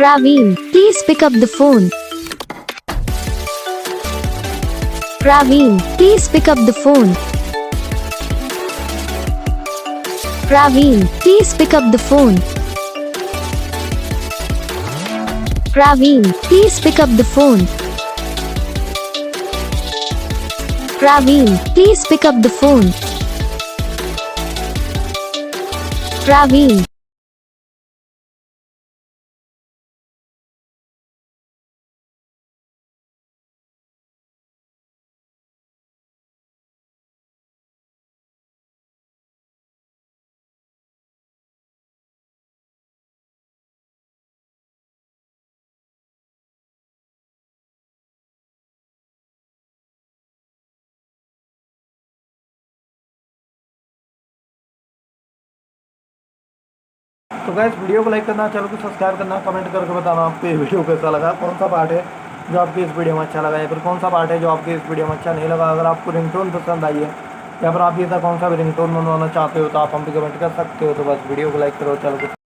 Praveen, please pick up the phone. Praveen, please pick up the phone. Praveen, please pick up the phone. Praveen, please pick up the phone. Praveen, please pick up the phone. Praveen. तो guys video को like करना, channel को subscribe करना, comment करके बताना आपको ये video कैसा लगा, कौन सा पार्ट है जो आपकी इस वीडियो में अच्छा लगा या फिर कौन सा पार्ट है जो आपकी इस वीडियो में अच्छा नहीं लगा। अगर आपको रिंगटोन पसंद आई है या फिर आप ये कौन सा भी रिंगटोन बनवाना चाहते हो तो आप हम भी कमेंट कर सकते हो। तो बस वीडियो को लाइक करो, चैनल को